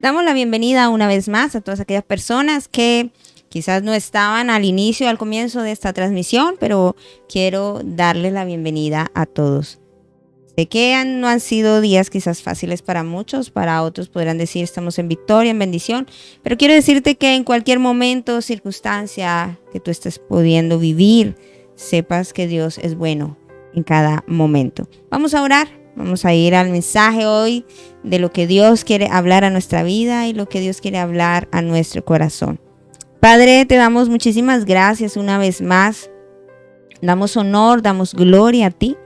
Damos la bienvenida una vez más a todas aquellas personas que quizás no estaban al inicio, al comienzo de esta transmisión, pero quiero darles la bienvenida a todos. Sé que no han sido días quizás fáciles para muchos, para otros podrán decir estamos en victoria, en bendición, pero quiero decirte que en cualquier momento, circunstancia que tú estés pudiendo vivir, sepas que Dios es bueno en cada momento. Vamos a orar. Vamos a ir al mensaje hoy de lo que Dios quiere hablar a nuestra vida y lo que Dios quiere hablar a nuestro corazón. Padre, te damos muchísimas gracias una vez más. Damos honor, damos gloria a ti,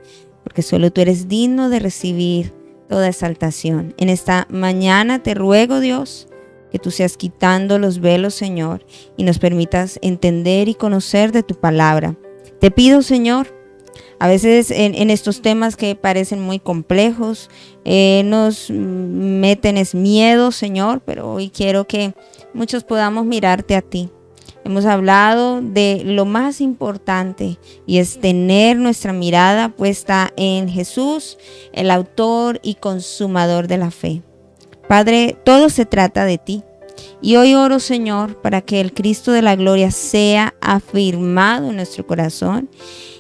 porque solo tú eres digno de recibir toda exaltación. En esta mañana te ruego, Dios, que tú seas quitando los velos, Señor, y nos permitas entender y conocer de tu palabra. Te pido, Señor, a veces en estos temas que parecen muy complejos, nos meten es miedo, Señor, pero hoy quiero que muchos podamos mirarte a ti. Hemos hablado de lo más importante y es tener nuestra mirada puesta en Jesús, el autor y consumador de la fe. Padre, todo se trata de ti. Y hoy oro, Señor, para que el Cristo de la gloria sea afirmado en nuestro corazón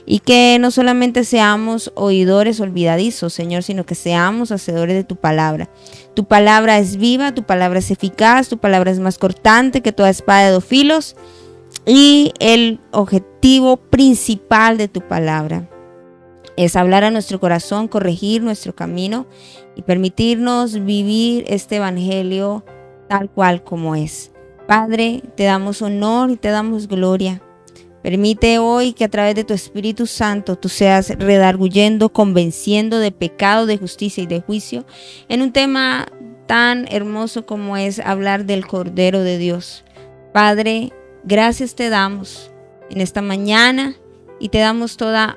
y que no solamente seamos oidores olvidadizos, Señor, sino que seamos hacedores de tu palabra. Tu palabra es viva, tu palabra es eficaz, tu palabra es más cortante que toda espada de dos filos y el objetivo principal de tu palabra es hablar a nuestro corazón, corregir nuestro camino y permitirnos vivir este evangelio tal cual como es. Padre, te damos honor y te damos gloria. Permite hoy que a través de tu Espíritu Santo tú seas redarguyendo, convenciendo de pecado, de justicia y de juicio en un tema tan hermoso como es hablar del Cordero de Dios. Padre, gracias te damos en esta mañana y te damos toda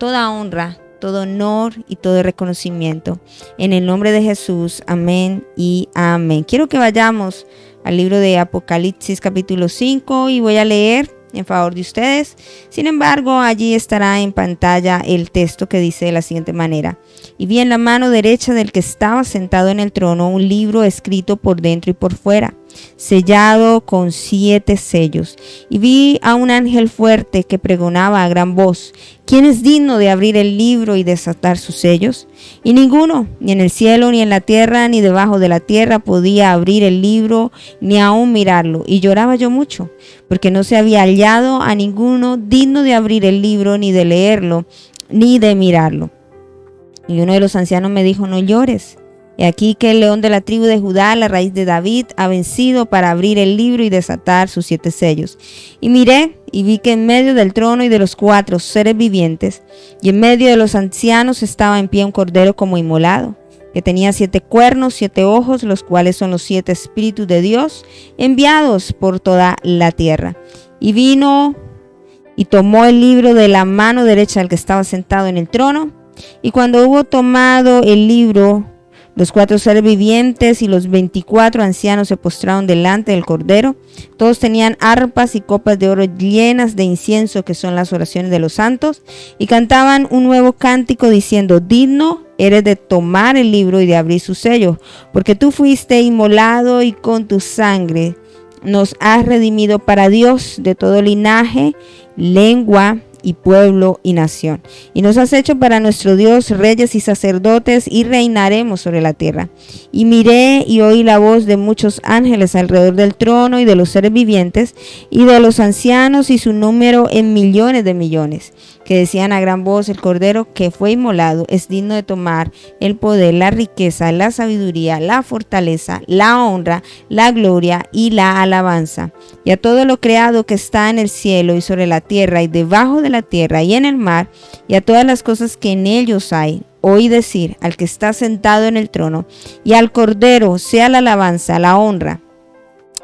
honra, todo honor y todo reconocimiento. En el nombre de Jesús, amén y amén. Quiero que vayamos al libro de Apocalipsis capítulo 5 y voy a leer en favor de ustedes. Sin embargo, allí estará en pantalla el texto que dice de la siguiente manera: y vi en la mano derecha del que estaba sentado en el trono un libro escrito por dentro y por fuera, sellado con 7 sellos. Y vi a un ángel fuerte que pregonaba a gran voz: ¿quién es digno de abrir el libro y desatar sus sellos? Y ninguno, ni en el cielo, ni en la tierra, ni debajo de la tierra, podía abrir el libro, ni aún mirarlo. Y lloraba yo mucho, porque no se había hallado a ninguno digno de abrir el libro, ni de leerlo, ni de mirarlo. Y uno de los ancianos me dijo: no llores. He aquí que el león de la tribu de Judá, la raíz de David, ha vencido para abrir el libro y desatar sus 7 sellos. Y miré y vi que en medio del trono y de los 4 seres vivientes, y en medio de los ancianos, estaba en pie un cordero como inmolado, que tenía 7 cuernos, 7 ojos, los cuales son los 7 espíritus de Dios, enviados por toda la tierra. Y vino y tomó el libro de la mano derecha del que estaba sentado en el trono, y cuando hubo tomado el libro, los 4 seres vivientes y los 24 ancianos se postraron delante del Cordero. Todos tenían arpas y copas de oro llenas de incienso, que son las oraciones de los santos, y cantaban un nuevo cántico diciendo: digno eres de tomar el libro y de abrir su sello, porque tú fuiste inmolado y con tu sangre nos has redimido para Dios de todo linaje, lengua y pueblo y nación, y nos has hecho para nuestro Dios reyes y sacerdotes, y reinaremos sobre la tierra. Y miré y oí la voz de muchos ángeles alrededor del trono y de los seres vivientes y de los ancianos, y su número en millones de millones, que decían a gran voz: el Cordero que fue inmolado es digno de tomar el poder, la riqueza, la sabiduría, la fortaleza, la honra, la gloria y la alabanza. Y a todo lo creado que está en el cielo y sobre la tierra y debajo de la tierra y en el mar, y a todas las cosas que en ellos hay, oí decir al que está sentado en el trono y al Cordero sea la alabanza, la honra,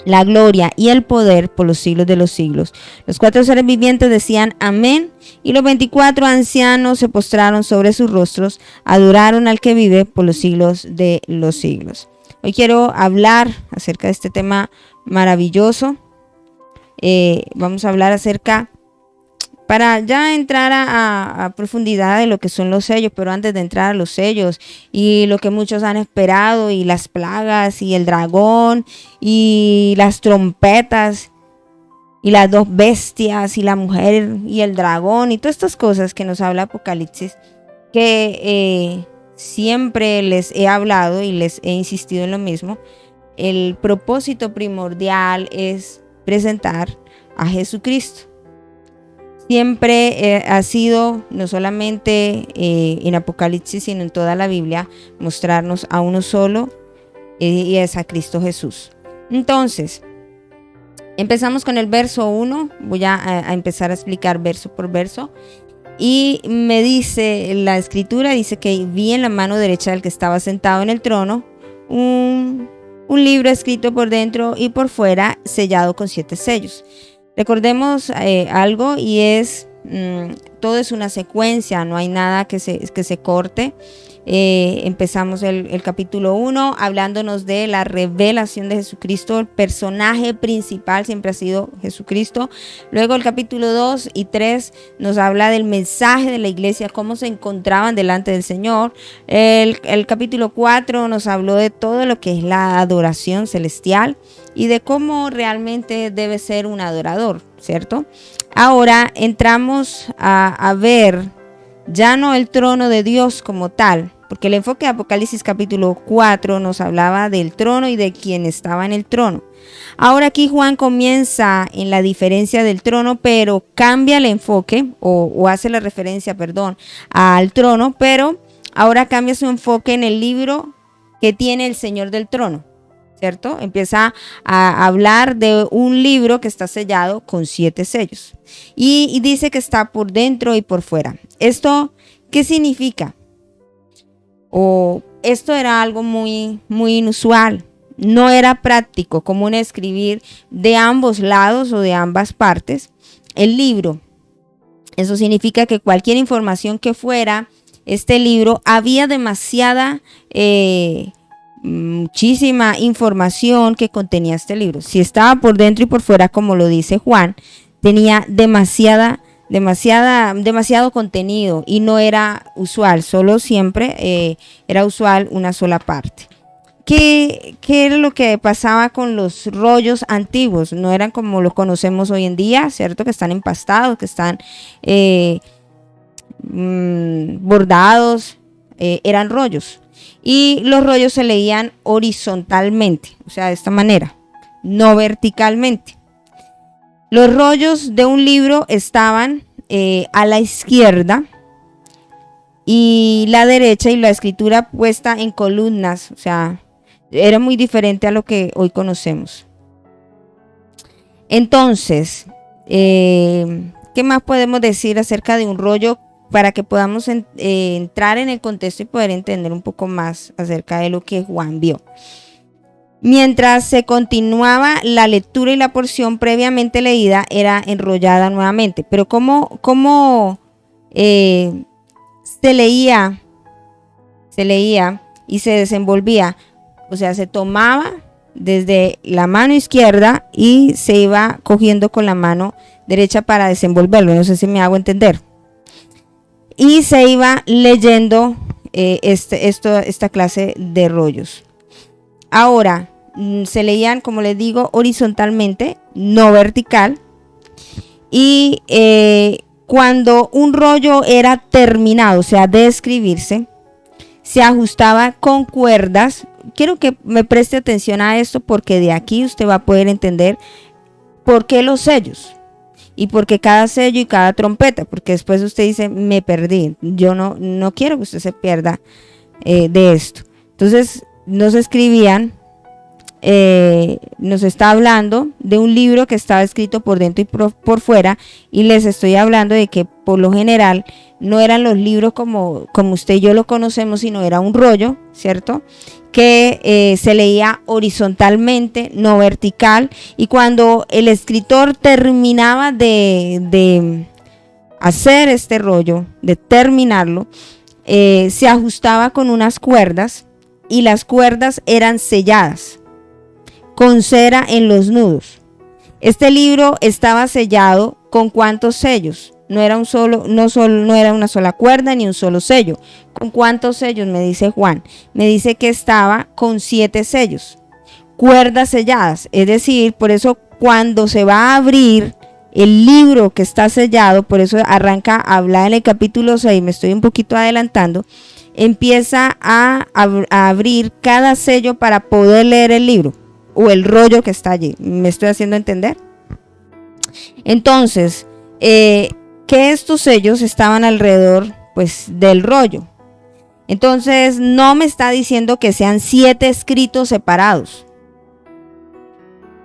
la gloria y el poder por los siglos de los siglos. Los 4 seres vivientes decían amén, y los 24 ancianos se postraron sobre sus rostros, adoraron al que vive por los siglos de los siglos. Hoy quiero hablar acerca de este tema maravilloso. Vamos a hablar acerca para ya entrar a profundidad de lo que son los sellos, pero antes de entrar a los sellos y lo que muchos han esperado y las plagas y el dragón y las trompetas y las dos bestias y la mujer y el dragón y todas estas cosas que nos habla Apocalipsis, que siempre les he hablado y les he insistido en lo mismo. El propósito primordial es presentar a Jesucristo. Siempre ha sido, no solamente en Apocalipsis, sino en toda la Biblia, mostrarnos a uno solo, y es a Cristo Jesús. Entonces, empezamos con el verso 1. Voy a empezar a explicar verso por verso. Y me dice, la escritura dice que vi en la mano derecha del que estaba sentado en el trono un libro escrito por dentro y por fuera, sellado con 7 sellos. Recordemos algo, y es, todo es una secuencia, no hay nada que se corte. Empezamos el capítulo 1 hablándonos de la revelación de Jesucristo. El personaje principal siempre ha sido Jesucristo. Luego el capítulo 2 y 3 nos habla del mensaje de la iglesia, cómo se encontraban delante del Señor. El capítulo 4 nos habló de todo lo que es la adoración celestial y de cómo realmente debe ser un adorador, ¿cierto? Ahora entramos a ver ya no el trono de Dios como tal, porque el enfoque de Apocalipsis capítulo 4 nos hablaba del trono y de quien estaba en el trono. Ahora aquí Juan comienza en la diferencia del trono, pero cambia el enfoque, o hace la referencia, al trono, pero ahora cambia su enfoque en el libro que tiene el Señor del trono, ¿cierto? Empieza a hablar de un libro que está sellado con 7 sellos. Y dice que está por dentro y por fuera. ¿Esto qué significa? Esto era algo muy, muy inusual. No era práctico, común escribir de ambos lados o de ambas partes el libro. Eso significa que cualquier información que fuera este libro, había muchísima información que contenía este libro. Si estaba por dentro y por fuera, como lo dice Juan, tenía demasiado contenido y no era usual, solo siempre era usual una sola parte. ¿Qué era lo que pasaba con los rollos antiguos? No eran como los conocemos hoy en día, ¿cierto? Que están empastados, que están bordados, eran rollos. Y los rollos se leían horizontalmente, o sea, de esta manera, no verticalmente. Los rollos de un libro estaban a la izquierda y la derecha, y la escritura puesta en columnas, o sea, era muy diferente a lo que hoy conocemos. Entonces, ¿qué más podemos decir acerca de un rollo para que podamos entrar en el contexto y poder entender un poco más acerca de lo que Juan vio? Mientras se continuaba la lectura y la porción previamente leída era enrollada nuevamente. Pero ¿cómo se leía y se desenvolvía? O sea, se tomaba desde la mano izquierda y se iba cogiendo con la mano derecha para desenvolverlo. No sé si me hago entender. Y se iba leyendo esta clase de rollos. Ahora, se leían, como les digo, horizontalmente, no vertical. Y cuando un rollo era terminado, o sea, de escribirse, se ajustaba con cuerdas. Quiero que me preste atención a esto, porque de aquí usted va a poder entender por qué los sellos. Y por qué cada sello y cada trompeta, porque después usted dice, me perdí. Yo no quiero que usted se pierda de esto. Entonces, nos escribían, nos está hablando de un libro que estaba escrito por dentro y por fuera, y les estoy hablando de que por lo general no eran los libros como usted y yo lo conocemos, sino era un rollo, ¿cierto? Que se leía horizontalmente, no vertical, y cuando el escritor terminaba de hacer este rollo, de terminarlo, se ajustaba con unas cuerdas, y las cuerdas eran selladas con cera en los nudos. Este libro estaba sellado ¿con cuántos sellos? no era una sola cuerda ni un solo sello. ¿Con cuántos sellos? Me dice Juan. Me dice que estaba con 7 sellos, cuerdas selladas. Es decir, por eso cuando se va a abrir el libro que está sellado, por eso arranca a hablar en el capítulo 6, me estoy un poquito adelantando, empieza a abrir cada sello para poder leer el libro o el rollo que está allí. ¿Me estoy haciendo entender? Entonces, que estos sellos estaban alrededor, pues, del rollo. Entonces, no me está diciendo que sean 7 escritos separados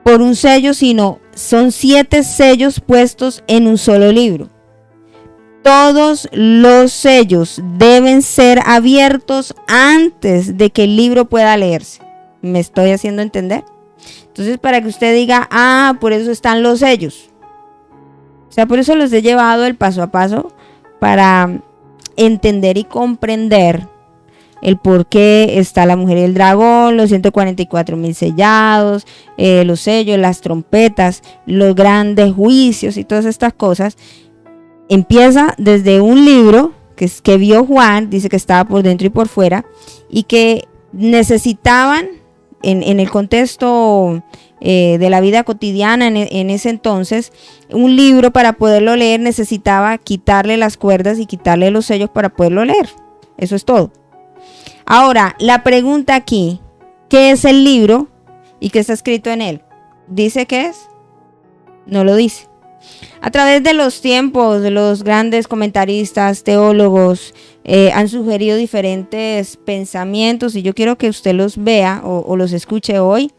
por un sello, sino son 7 sellos puestos en un solo libro. Todos los sellos deben ser abiertos antes de que el libro pueda leerse. ¿Me estoy haciendo entender? Entonces, para que usted diga, por eso están los sellos. O sea, por eso los he llevado el paso a paso para entender y comprender el por qué está la mujer y el dragón, los 144,000 sellados, los sellos, las trompetas, los grandes juicios y todas estas cosas. Empieza desde un libro que vio Juan, dice que estaba por dentro y por fuera, y que necesitaban, en el contexto de la vida cotidiana en ese entonces, un libro para poderlo leer necesitaba quitarle las cuerdas y quitarle los sellos para poderlo leer. Eso es todo. Ahora, la pregunta aquí, ¿qué es el libro y qué está escrito en él? ¿Dice qué es? No lo dice. A través de los tiempos, los grandes comentaristas, teólogos, han sugerido diferentes pensamientos y yo quiero que usted los vea o los escuche hoy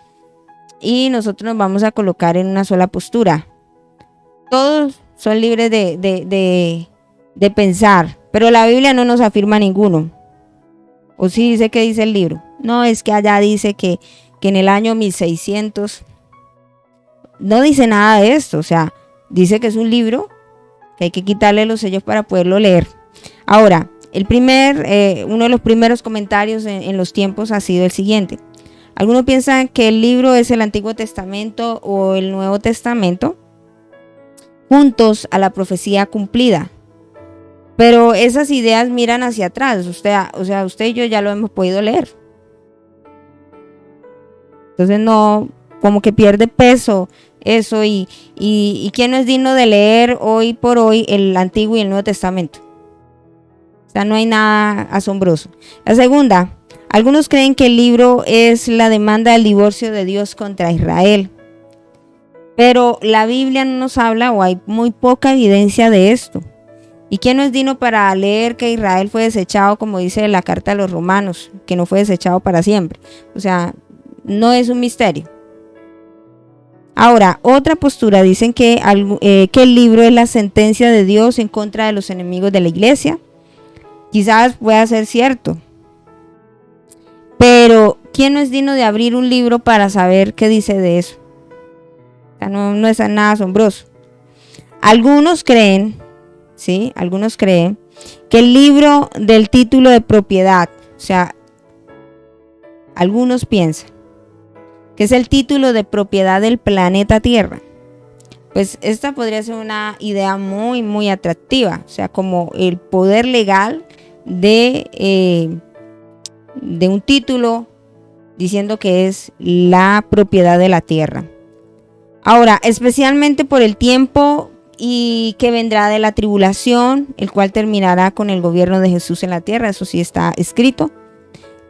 y nosotros nos vamos a colocar en una sola postura. Todos son libres de pensar, pero la Biblia no nos afirma ninguno. ¿O sí dice que dice el libro? No, es que allá dice que en el año 1600 no dice nada de esto, o sea, dice que es un libro, que hay que quitarle los sellos para poderlo leer. Ahora, uno de los primeros comentarios en los tiempos ha sido el siguiente. Algunos piensan que el libro es el Antiguo Testamento o el Nuevo Testamento, juntos a la profecía cumplida. Pero esas ideas miran hacia atrás. Usted y yo ya lo hemos podido leer. Entonces no, como que pierde peso eso y ¿quién no es digno de leer hoy por hoy el Antiguo y el Nuevo Testamento? O sea, no hay nada asombroso. La segunda, algunos creen que el libro es la demanda del divorcio de Dios contra Israel. Pero la Biblia no nos habla o hay muy poca evidencia de esto. ¿Y quién no es digno para leer que Israel fue desechado, como dice la carta a los romanos, que no fue desechado para siempre? O sea, no es un misterio. Ahora, otra postura, dicen que el libro es la sentencia de Dios en contra de los enemigos de la iglesia. Quizás pueda ser cierto. Pero, ¿quién no es digno de abrir un libro para saber qué dice de eso? O sea, no es nada asombroso. Algunos creen que el libro del título de propiedad, o sea, algunos piensan que es el título de propiedad del planeta Tierra. Pues esta podría ser una idea muy, muy atractiva, o sea, como el poder legal de un título diciendo que es la propiedad de la Tierra. Ahora, especialmente por el tiempo y que vendrá de la tribulación, el cual terminará con el gobierno de Jesús en la tierra, eso sí está escrito.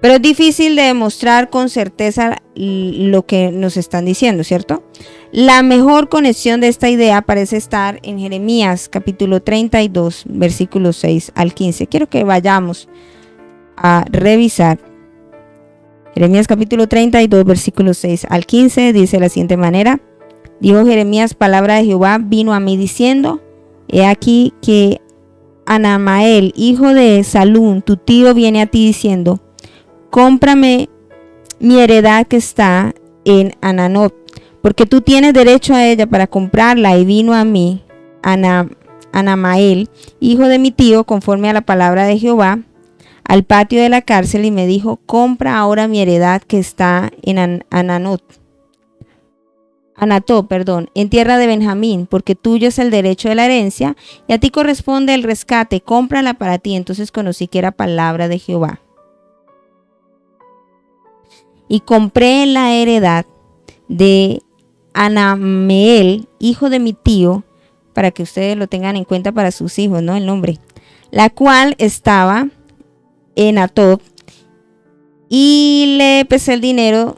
Pero es difícil de demostrar con certeza lo que nos están diciendo, ¿cierto? La mejor conexión de esta idea parece estar en Jeremías capítulo 32, versículos 6 al 15. Quiero que vayamos a revisar. Jeremías capítulo 32, versículos 6 al 15, dice de la siguiente manera. Dijo Jeremías, palabra de Jehová vino a mí diciendo, he aquí que Anamael, hijo de Salún, tu tío, viene a ti diciendo, cómprame mi heredad que está en Ananot, porque tú tienes derecho a ella para comprarla. Y vino a mí Anamael, hijo de mi tío, conforme a la palabra de Jehová, al patio de la cárcel y me dijo, compra ahora mi heredad que está en Ananot. Anató, perdón, en tierra de Benjamín, porque tuyo es el derecho de la herencia, y a ti corresponde el rescate, cómprala para ti. Entonces conocí que era palabra de Jehová. Y compré la heredad de Anameel, hijo de mi tío, para que ustedes lo tengan en cuenta para sus hijos, ¿no? El nombre. La cual estaba en Atob, y le pesé el dinero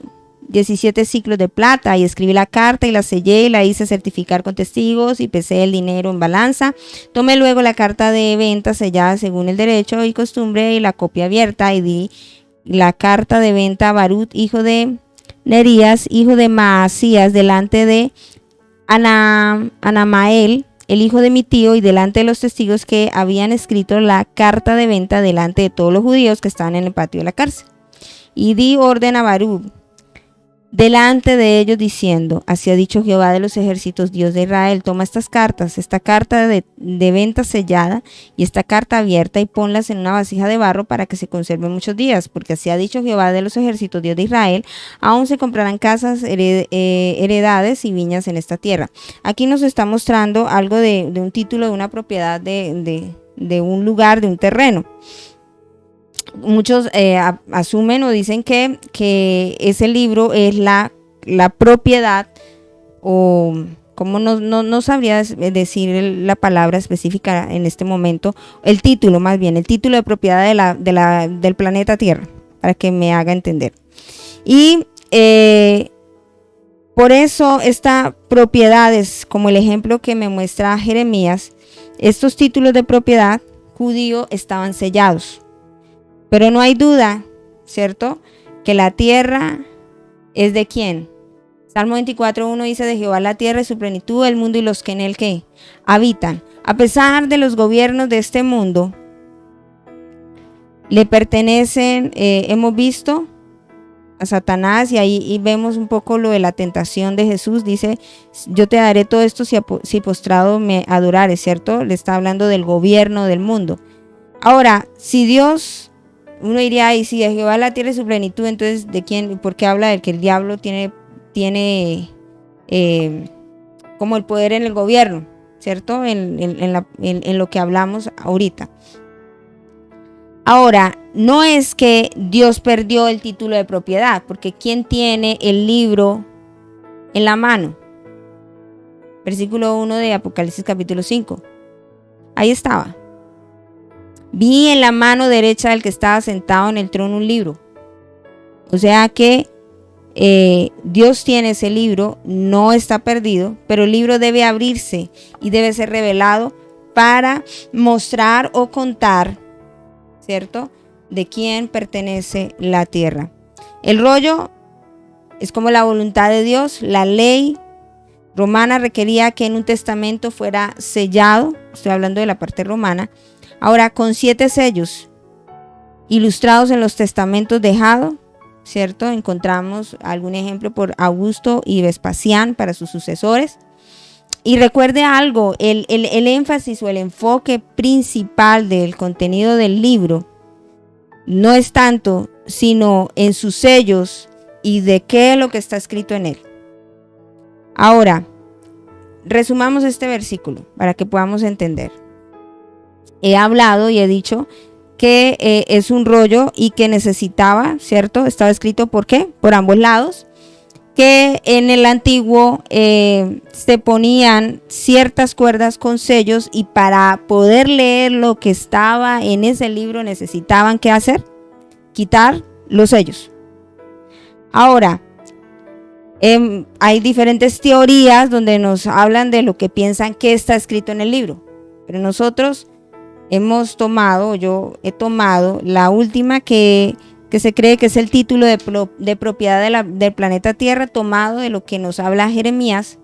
17 ciclos de plata, y escribí la carta y la sellé y la hice certificar con testigos y pesé el dinero en balanza. Tomé luego la carta de venta sellada según el derecho y costumbre y la copia abierta, y di la carta de venta a Barut, hijo de Nerías, hijo de Maasías, delante de Anamael, el hijo de mi tío, y delante de los testigos que habían escrito la carta de venta delante de todos los judíos que estaban en el patio de la cárcel. Y di orden a Barut delante de ellos diciendo: así ha dicho Jehová de los ejércitos, Dios de Israel, toma estas cartas, esta carta de venta sellada y esta carta abierta, y ponlas en una vasija de barro para que se conserven muchos días, porque así ha dicho Jehová de los ejércitos, Dios de Israel, aún se comprarán casas, heredades y viñas en esta tierra. Aquí nos está mostrando algo de un título de una propiedad de un lugar, de un terreno. Muchos asumen o dicen que ese libro es la propiedad, o como no sabría decir la palabra específica en este momento, el título más bien, el título de propiedad del planeta Tierra, para que me haga entender. Y por eso estas propiedades, como el ejemplo que me muestra Jeremías, estos títulos de propiedad judío estaban sellados. Pero no hay duda, ¿cierto?, que la tierra es de quién. Salmo 24:1 dice: de Jehová la tierra y su plenitud, el mundo y los que en él ¿qué? Habitan. A pesar de los gobiernos de este mundo, le pertenecen, hemos visto, a Satanás, y ahí vemos un poco lo de la tentación de Jesús. Dice: yo te daré todo esto si postrado me adorares, ¿cierto? Le está hablando del gobierno del mundo. Ahora, si Dios... Uno diría: y si de Jehová la tierra y su plenitud, entonces ¿de quién? ¿Por qué habla de que el diablo tiene como el poder en el gobierno, ¿cierto? En lo que hablamos ahorita. Ahora, no es que Dios perdió el título de propiedad, porque ¿quién tiene el libro en la mano? Versículo 1 de Apocalipsis capítulo 5. Ahí estaba. Vi en la mano derecha del que estaba sentado en el trono un libro. O sea que Dios tiene ese libro, no está perdido, pero el libro debe abrirse y debe ser revelado para mostrar o contar, ¿cierto?, de quién pertenece la tierra. El rollo es como la voluntad de Dios. La ley romana requería que en un testamento fuera sellado, estoy hablando de la parte romana, ahora con 7 sellos ilustrados en los testamentos dejados, ¿cierto? Encontramos algún ejemplo por Augusto y Vespasián para sus sucesores. Y recuerde algo, el énfasis o el enfoque principal del contenido del libro no es tanto, sino en sus sellos y de qué es lo que está escrito en él. Ahora, resumamos este versículo para que podamos entender. He hablado y he dicho que es un rollo y que necesitaba, ¿cierto? Estaba escrito ¿por qué? Por ambos lados. Que en el antiguo se ponían ciertas cuerdas con sellos, y para poder leer lo que estaba en ese libro necesitaban ¿qué hacer? Quitar los sellos. Ahora, hay diferentes teorías donde nos hablan de lo que piensan que está escrito en el libro, pero nosotros yo he tomado la última que se cree que es el título de propiedad del planeta Tierra, tomado de lo que nos habla Jeremías,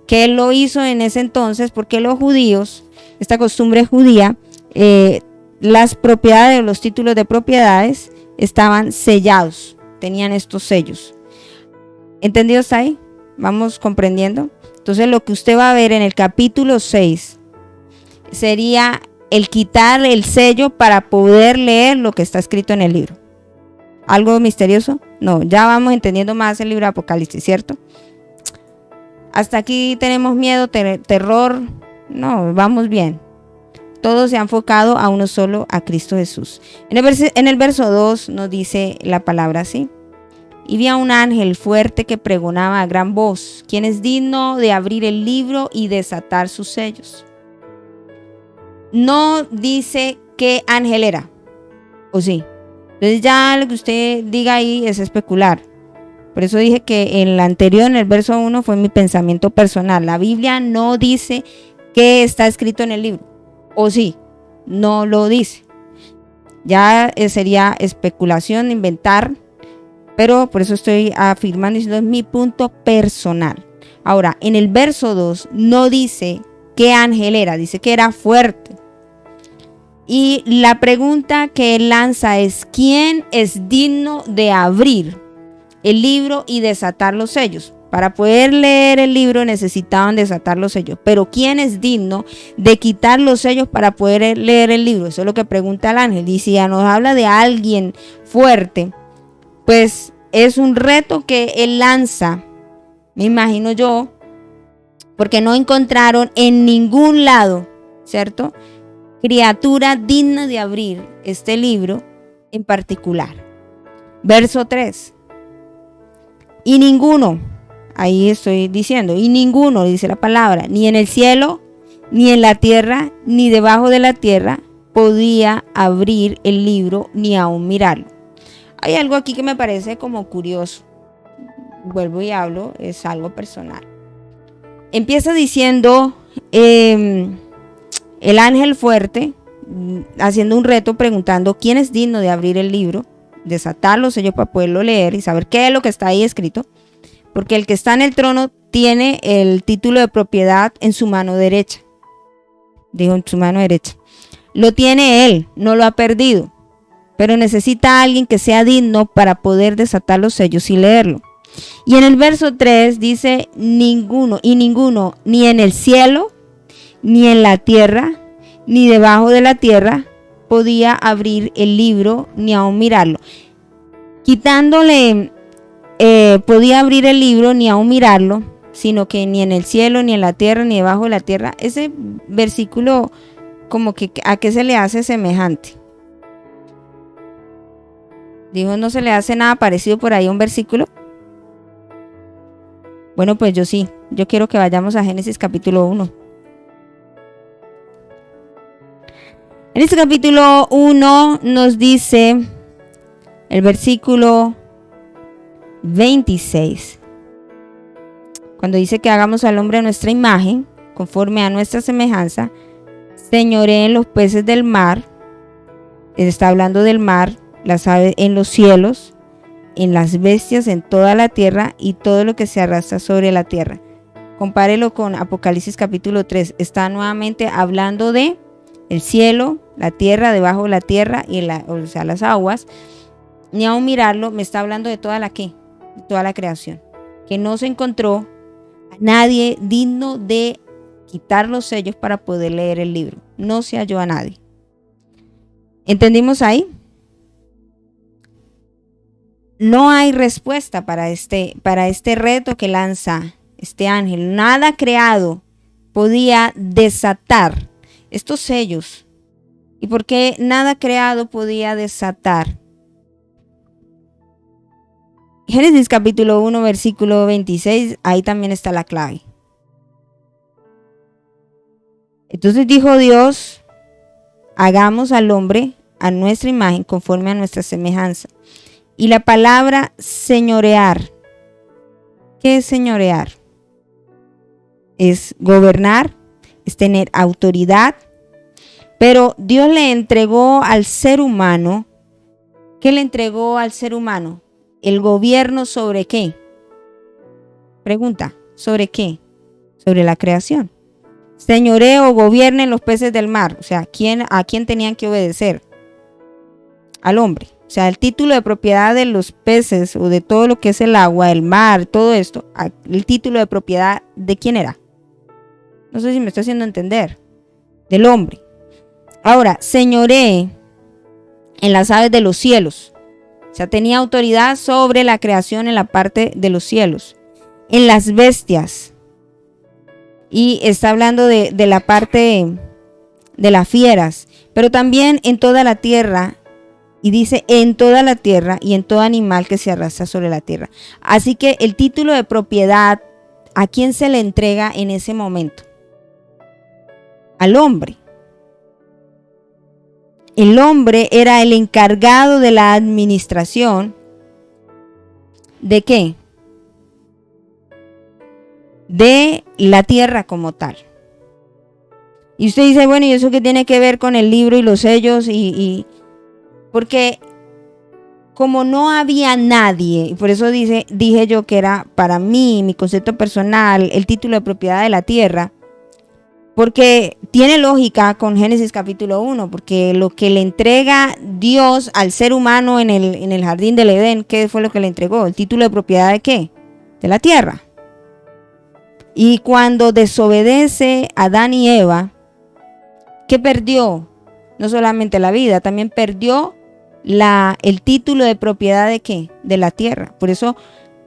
que él lo hizo en ese entonces porque los judíos, esta costumbre judía, las propiedades, los títulos de propiedades estaban sellados, tenían estos sellos. ¿Entendido está ahí? ¿Vamos comprendiendo? Entonces lo que usted va a ver en el capítulo 6 sería el quitar el sello para poder leer lo que está escrito en el libro. ¿Algo misterioso? No, ya vamos entendiendo más el libro de Apocalipsis, ¿cierto? Hasta aquí tenemos miedo, terror. No, vamos bien. Todo se ha enfocado a uno solo, a Cristo Jesús. En el verso 2 nos dice la palabra así. Y vi a un ángel fuerte que pregonaba a gran voz: ¿quién es digno de abrir el libro y desatar sus sellos? No dice qué ángel era, ¿o sí? Entonces ya lo que usted diga ahí es especular. Por eso dije que en el anterior, en el verso 1, fue mi pensamiento personal. La Biblia no dice qué está escrito en el libro, ¿o sí? No lo dice. Ya sería especulación, inventar. Pero por eso estoy afirmando, diciendo es mi punto personal. Ahora, en el verso 2 no dice qué ángel era, dice que era fuerte. Y la pregunta que él lanza es: ¿quién es digno de abrir el libro y desatar los sellos? Para poder leer el libro necesitaban desatar los sellos. Pero ¿quién es digno de quitar los sellos para poder leer el libro? Eso es lo que pregunta el ángel. Y si ya nos habla de alguien fuerte, pues es un reto que él lanza, me imagino yo, porque no encontraron en ningún lado, ¿cierto?, criatura digna de abrir este libro en particular. Verso 3. Y ninguno, ahí estoy diciendo, y ninguno, dice la palabra, ni en el cielo, ni en la tierra, ni debajo de la tierra, podía abrir el libro ni aún mirarlo. Hay algo aquí que me parece como curioso. Vuelvo y hablo, es algo personal. Empieza diciendo el ángel fuerte, haciendo un reto, preguntando quién es digno de abrir el libro, desatar los sellos para poderlo leer y saber qué es lo que está ahí escrito. Porque el que está en el trono tiene el título de propiedad en su mano derecha. Dijo en su mano derecha. Lo tiene él, no lo ha perdido. Pero necesita a alguien que sea digno para poder desatar los sellos y leerlo. Y en el verso 3 dice: ninguno, ni en el cielo, ni en la tierra, ni debajo de la tierra, podía abrir el libro ni aún mirarlo. Quitándole, podía abrir el libro ni aún mirarlo, sino que ni en el cielo, ni en la tierra, ni debajo de la tierra. Ese versículo, como que ¿a qué se le hace semejante? Dijo, ¿no se le hace nada parecido por ahí a un versículo? Bueno, pues yo sí. Yo quiero que vayamos a Génesis capítulo 1. En este capítulo 1 nos dice el versículo 26. Cuando dice que hagamos al hombre a nuestra imagen, conforme a nuestra semejanza, señoreen los peces del mar. Está hablando del mar, las aves en los cielos, en las bestias en toda la tierra y todo lo que se arrastra sobre la tierra. Compárelo con Apocalipsis capítulo 3. Está nuevamente hablando de el cielo, la tierra, debajo de la tierra y o sea, las aguas. Ni aún mirarlo, me está hablando de toda la creación. Que no se encontró a nadie digno de quitar los sellos para poder leer el libro. No se halló a nadie. ¿Entendimos ahí? No hay respuesta para este reto que lanza este ángel. Nada creado podía desatar estos sellos. ¿Y por qué nada creado podía desatar? Génesis capítulo 1, versículo 26, ahí también está la clave. Entonces dijo Dios: hagamos al hombre a nuestra imagen, conforme a nuestra semejanza. Y la palabra señorear, ¿qué es señorear? Es gobernar, es tener autoridad. Pero Dios le entregó al ser humano, ¿qué le entregó al ser humano? El gobierno ¿sobre qué? Pregunta, ¿sobre qué? Sobre la creación. Señoreo o gobiernen los peces del mar. O sea, ¿a quién tenían que obedecer? Al hombre. O sea, el título de propiedad de los peces o de todo lo que es el agua, el mar, todo esto, el título de propiedad, ¿de quién era? No sé si me estoy haciendo entender. Del hombre. Ahora, señoree en las aves de los cielos. O sea, tenía autoridad sobre la creación en la parte de los cielos. En las bestias. y está hablando de la parte de las fieras, pero también en toda la tierra, y dice en toda la tierra y en todo animal que se arrastra sobre la tierra. Así que el título de propiedad, ¿a quién se le entrega en ese momento? Al hombre. El hombre era el encargado de la administración. ¿De qué? De la tierra como tal. Y usted dice, bueno, ¿y eso qué tiene que ver con el libro y los sellos? Porque como no había nadie, y por eso dije yo que era para mí, mi concepto personal, el título de propiedad de la tierra, porque tiene lógica con Génesis capítulo 1, porque lo que le entrega Dios al ser humano en el jardín del Edén, ¿qué fue lo que le entregó? ¿El título de propiedad de qué? De la tierra. Y cuando desobedece Adán y Eva, ¿qué perdió? No solamente la vida, también perdió el título de propiedad de qué? De la tierra. Por eso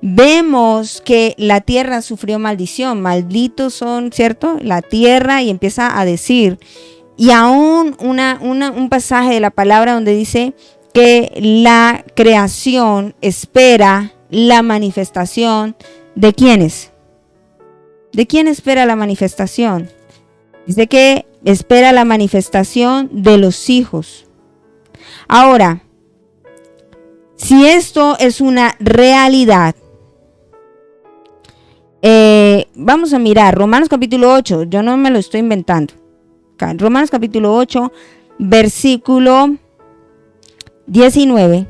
vemos que la tierra sufrió maldición. Malditos son, ¿cierto? La tierra, y empieza a decir. Y aún un pasaje de la palabra donde dice que la creación espera la manifestación de ¿quiénes? ¿De quién espera la manifestación? Dice que espera la manifestación de los hijos. Ahora, si esto es una realidad, vamos a mirar Romanos capítulo 8, yo no me lo estoy inventando. Romanos capítulo 8, versículo 19.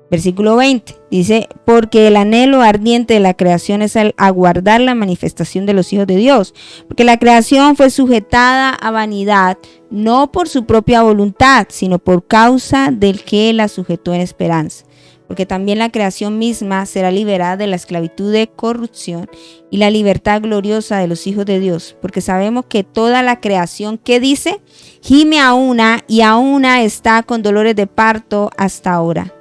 Versículo 20, dice, porque el anhelo ardiente de la creación es el aguardar la manifestación de los hijos de Dios, porque la creación fue sujetada a vanidad, no por su propia voluntad, sino por causa del que la sujetó en esperanza, porque también la creación misma será liberada de la esclavitud de corrupción y la libertad gloriosa de los hijos de Dios, porque sabemos que toda la creación, ¿qué dice? Gime a una y a una está con dolores de parto hasta ahora.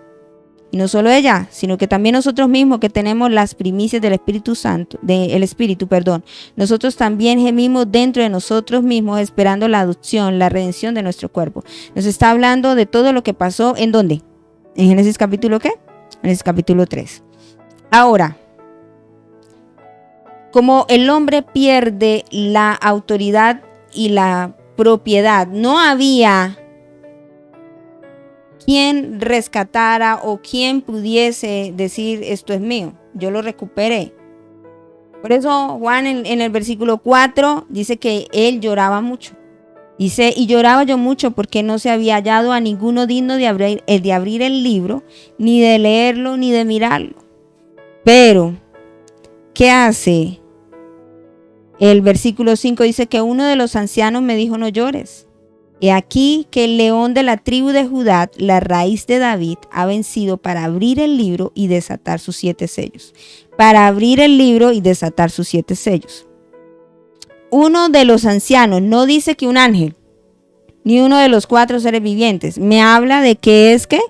Y no solo ella, sino que también nosotros mismos que tenemos las primicias del Espíritu Santo, nosotros también gemimos dentro de nosotros mismos esperando la adopción, la redención de nuestro cuerpo. Nos está hablando de todo lo que pasó, ¿en dónde? ¿En Génesis capítulo qué? Génesis capítulo 3. Ahora, como el hombre pierde la autoridad y la propiedad, no había quien rescatara o quien pudiese decir esto es mío, yo lo recuperé. Por eso Juan en el versículo 4 dice que él lloraba mucho. Dice, y lloraba yo mucho porque no se había hallado a ninguno digno de abrir el libro, ni de leerlo, ni de mirarlo. Pero, ¿qué hace? El versículo 5 dice que uno de los ancianos me dijo, no llores. He aquí que el león de la tribu de Judá, la raíz de David, ha vencido para abrir el libro y desatar sus 7 sellos. Para abrir el libro y desatar sus 7 sellos. Uno de los ancianos, no dice que un ángel, ni uno de los 4 seres vivientes. Me habla de que es que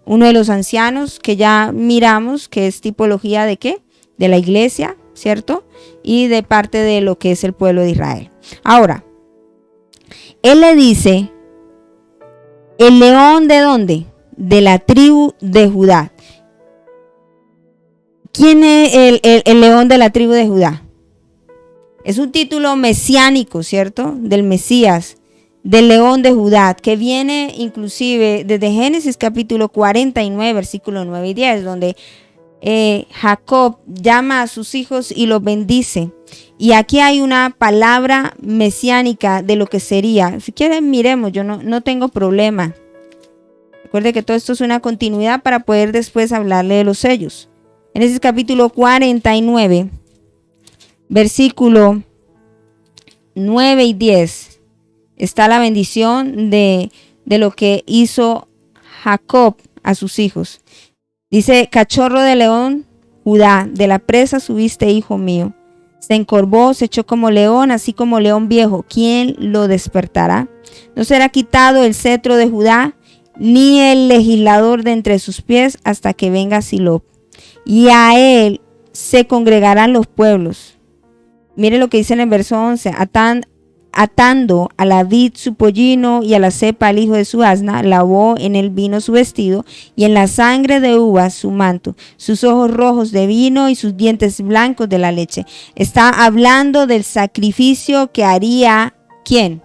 uno de los ancianos que ya miramos, que es tipología de qué? De la iglesia, ¿cierto? Y de parte de lo que es el pueblo de Israel. Ahora, él le dice, ¿el león de dónde? De la tribu de Judá. ¿Quién es el león de la tribu de Judá? Es un título mesiánico, ¿cierto? Del Mesías, del león de Judá, que viene inclusive desde Génesis capítulo 49, versículos 9 y 10, donde Jacob llama a sus hijos y los bendice. Y aquí hay una palabra mesiánica de lo que sería. Si quieren, miremos, yo no tengo problema. Recuerde que todo esto es una continuidad para poder después hablarle de los sellos. Génesis capítulo 49, versículo 9 y 10, está la bendición de lo que hizo Jacob a sus hijos. Dice, cachorro de león, Judá, de la presa subiste, hijo mío. Se encorvó, se echó como león, así como león viejo. ¿Quién lo despertará? No será quitado el cetro de Judá, ni el legislador de entre sus pies, hasta que venga Silob. Y a él se congregarán los pueblos. Mire lo que dice en el verso 11, atando a la vid su pollino y a la cepa al hijo de su asna, lavó en el vino su vestido y en la sangre de uvas su manto, sus ojos rojos de vino y sus dientes blancos de la leche. Está hablando del sacrificio que haría, ¿quién?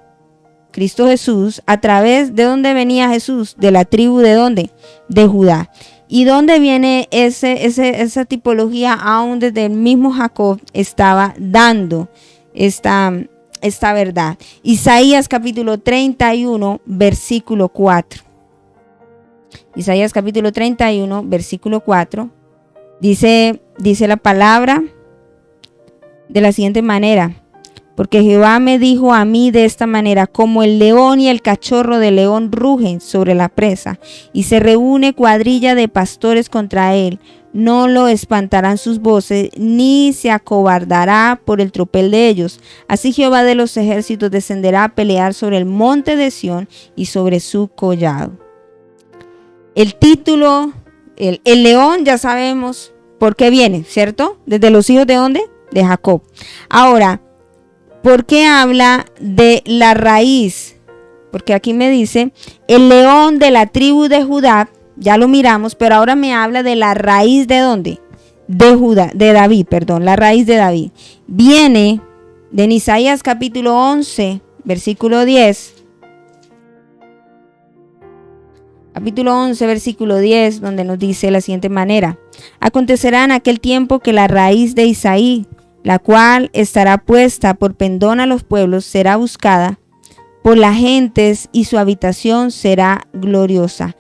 Cristo Jesús. ¿A través de dónde venía Jesús? De la tribu de dónde? De Judá. ¿Y dónde viene esa tipología? Aún desde el mismo Jacob estaba dando esta verdad. Isaías capítulo 31, versículo 4. Isaías capítulo 31, versículo 4. Dice la palabra de la siguiente manera. Porque Jehová me dijo a mí de esta manera, como el león y el cachorro de león rugen sobre la presa, y se reúne cuadrilla de pastores contra él, no lo espantarán sus voces, ni se acobardará por el tropel de ellos. Así Jehová de los ejércitos descenderá a pelear sobre el monte de Sión y sobre su collado. El título, el león, ya sabemos por qué viene, ¿cierto? ¿Desde los hijos de dónde? De Jacob. Ahora, ¿por qué habla de la raíz? Porque aquí me dice, el león de la tribu de Judá, ya lo miramos, pero ahora me habla de la raíz de ¿dónde? De Judá, de David, perdón, la raíz de David. Viene de Isaías capítulo 11, versículo 10. Capítulo 11, versículo 10, donde nos dice de la siguiente manera. Acontecerá en aquel tiempo que la raíz de Isaí, la cual estará puesta por pendón a los pueblos, será buscada por las gentes y su habitación será gloriosa.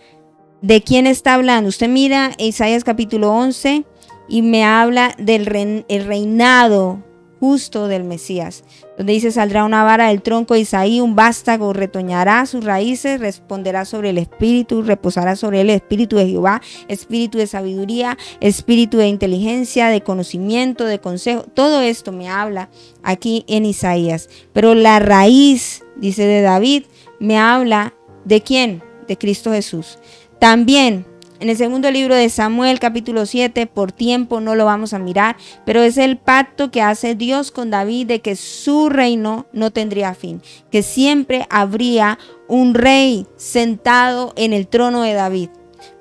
¿De quién está hablando? Usted mira Isaías capítulo 11 y me habla del reinado justo del Mesías, donde dice: saldrá una vara del tronco de Isaí, un vástago retoñará sus raíces, responderá sobre el espíritu, reposará sobre él el espíritu de Jehová, espíritu de sabiduría, espíritu de inteligencia, de conocimiento, de consejo. Todo esto me habla aquí en Isaías, pero la raíz, dice, de David, me habla ¿de quién? De Cristo Jesús. También en el segundo libro de Samuel, capítulo 7, por tiempo no lo vamos a mirar, pero es el pacto que hace Dios con David de que su reino no tendría fin, que siempre habría un rey sentado en el trono de David.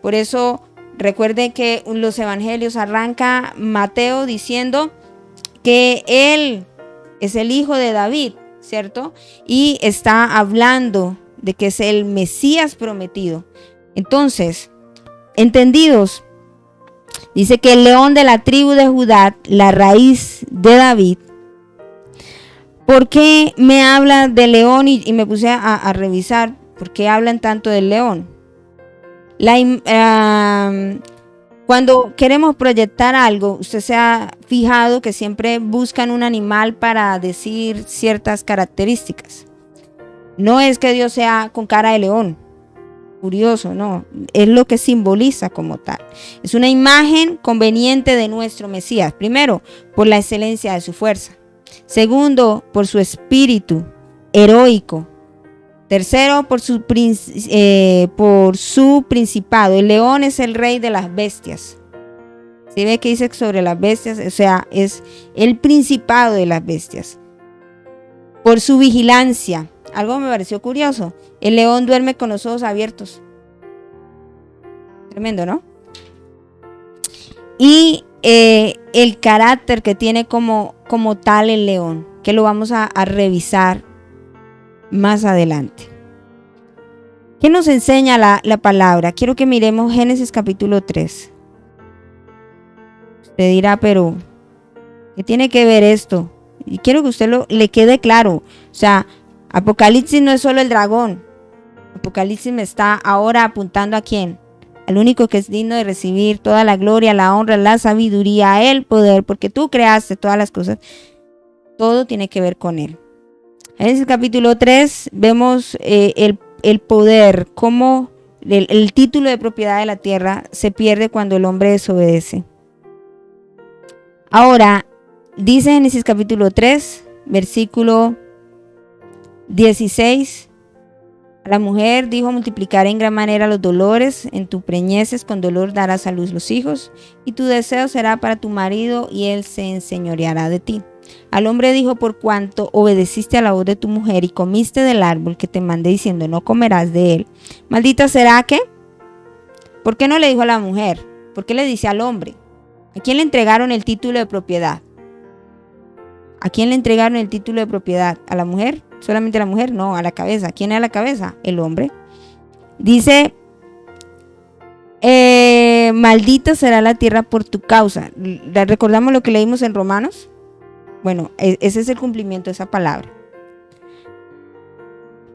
Por eso recuerden que los evangelios arranca Mateo diciendo que él es el hijo de David, ¿cierto? Y está hablando de que es el Mesías prometido. Entonces, entendidos, dice que el león de la tribu de Judá, la raíz de David. ¿Por qué me habla de león? Y me puse a revisar por qué hablan tanto del león. Cuando queremos proyectar algo, usted se ha fijado que siempre buscan un animal para decir ciertas características. No es que Dios sea con cara de león. Curioso, no, es lo que simboliza como tal. Es una imagen conveniente de nuestro Mesías. Primero, por la excelencia de su fuerza. Segundo, por su espíritu heroico. Tercero, por su principado. El león es el rey de las bestias. ¿Sí ve que dice sobre las bestias? O sea, es el principado de las bestias. Por su vigilancia. Algo me pareció curioso. El león duerme con los ojos abiertos. Tremendo, ¿no? Y el carácter que tiene como tal el león, que lo vamos a revisar más adelante. ¿Qué nos enseña la palabra? Quiero que miremos Génesis capítulo 3. Usted dirá, pero ¿qué tiene que ver esto? Y quiero que usted le quede claro. O sea, Apocalipsis no es solo el dragón. Apocalipsis me está ahora apuntando ¿a quién? Al único que es digno de recibir toda la gloria, la honra, la sabiduría, el poder, porque tú creaste todas las cosas. Todo tiene que ver con él. En ese capítulo 3 vemos el poder, cómo el título de propiedad de la tierra se pierde cuando el hombre desobedece. Ahora, dice Génesis capítulo 3, versículo 16. A la mujer dijo: multiplicaré en gran manera los dolores, en tu preñeces con dolor darás a luz los hijos, y tu deseo será para tu marido, y él se enseñoreará de ti. Al hombre dijo: por cuanto obedeciste a la voz de tu mujer y comiste del árbol que te mandé diciendo, no comerás de él, maldita será. ¿Qué? ¿Por qué no le dijo a la mujer? ¿Por qué le dice al hombre? ¿A quién le entregaron el título de propiedad? ¿A quién le entregaron el título de propiedad? ¿A la mujer? ¿Solamente a la mujer? No, a la cabeza. ¿Quién es la cabeza? El hombre. Dice: maldita será la tierra por tu causa. ¿Recordamos lo que leímos en Romanos? Bueno, ese es el cumplimiento de esa palabra.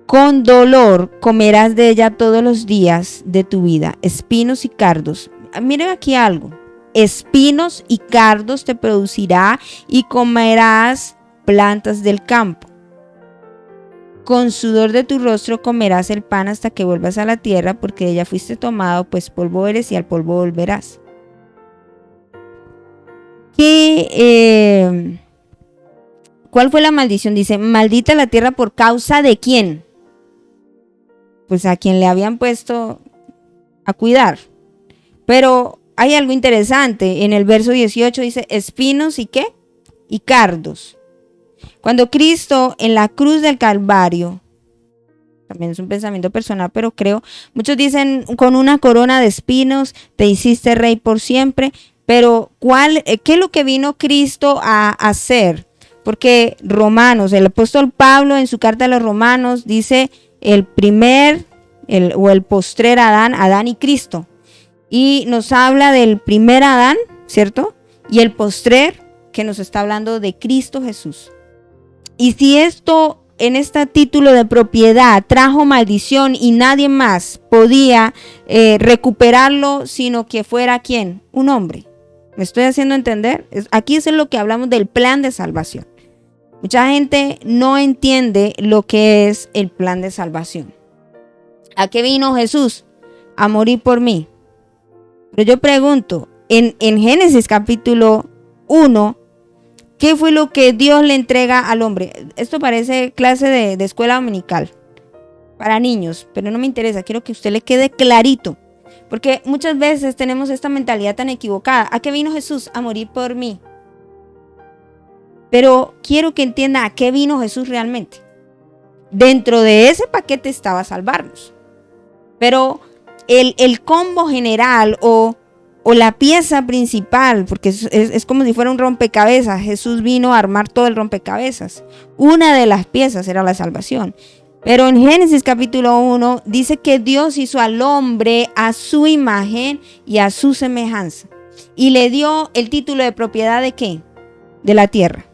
Con dolor comerás de ella todos los días de tu vida, espinos y cardos. Miren aquí algo. Espinos y cardos te producirá y comerás plantas del campo. Con sudor de tu rostro comerás el pan hasta que vuelvas a la tierra, porque de ella fuiste tomado, pues polvo eres y al polvo volverás. ¿Cuál fue la maldición? Dice: maldita la tierra por causa de quién. Pues a quien le habían puesto a cuidar. Pero hay algo interesante. En el verso 18 dice: espinos y ¿qué? Y cardos. Cuando Cristo en la cruz del Calvario, también es un pensamiento personal, pero creo, muchos dicen: con una corona de espinos te hiciste rey por siempre. Pero ¿qué es lo que vino Cristo a hacer? Porque Romanos, el apóstol Pablo en su carta a los Romanos dice: el postrer Adán y Cristo. Y nos habla del primer Adán, ¿cierto? Y el postrer, que nos está hablando de Cristo Jesús. Y si esto, en este título de propiedad, trajo maldición y nadie más podía recuperarlo, sino que fuera ¿quién? Un hombre. ¿Me estoy haciendo entender? Aquí es lo que hablamos del plan de salvación. Mucha gente no entiende lo que es el plan de salvación. ¿A qué vino Jesús? A morir por mí. Pero yo pregunto, en Génesis capítulo 1, ¿qué fue lo que Dios le entrega al hombre? Esto parece clase de escuela dominical para niños, pero no me interesa. Quiero que a usted le quede clarito. Porque muchas veces tenemos esta mentalidad tan equivocada. ¿A qué vino Jesús? A morir por mí. Pero quiero que entienda a qué vino Jesús realmente. Dentro de ese paquete estaba salvarnos. Pero el combo general o la pieza principal, porque es como si fuera un rompecabezas. Jesús vino a armar todo el rompecabezas. Una de las piezas era la salvación. Pero en Génesis capítulo 1 dice que Dios hizo al hombre a su imagen y a su semejanza. Y le dio el título de propiedad ¿de qué? De la tierra.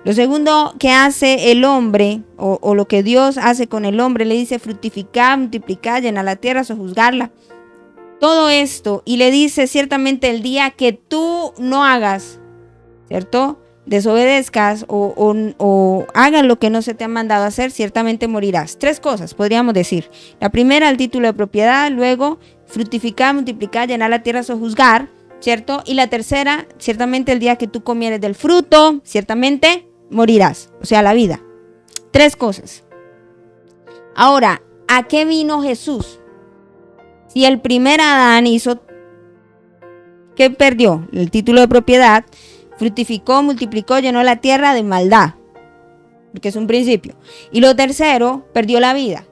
Lo segundo que hace el hombre, o lo que Dios hace con el hombre, le dice: fructificar, multiplicar, llenar la tierra, sojuzgarla. Todo esto. Y le dice: ciertamente el día que tú no hagas, ¿cierto?, desobedezcas o hagas lo que no se te ha mandado hacer, ciertamente morirás. 3 cosas podríamos decir. La primera, el título de propiedad. Luego, fructificar, multiplicar, llenar la tierra, sojuzgar, ¿cierto? Y la tercera, ciertamente el día que tú comieres del fruto, ciertamente morirás. O sea, la vida. 3 cosas. Ahora, ¿a qué vino Jesús? Si el primer Adán hizo, ¿qué perdió? El título de propiedad. Fructificó, multiplicó, llenó la tierra de maldad, porque es un principio. Y lo tercero, perdió la vida.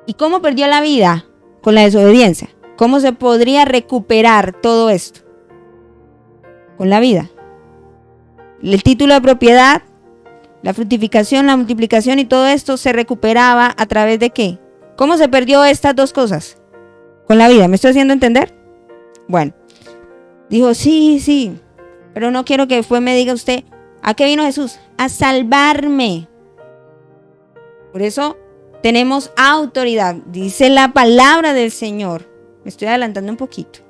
¿Y cómo perdió la vida? Con la desobediencia. ¿Cómo se podría recuperar todo esto? Con la vida. El título de propiedad, la fructificación, la multiplicación y todo esto se recuperaba a través de ¿qué? ¿Cómo se perdió estas 2 cosas? Con la vida. ¿Me estoy haciendo entender? Bueno, dijo: sí. Pero no quiero que después me diga usted: ¿a qué vino Jesús? A salvarme. Por eso tenemos autoridad. Dice la palabra del Señor. Me estoy adelantando un poquito.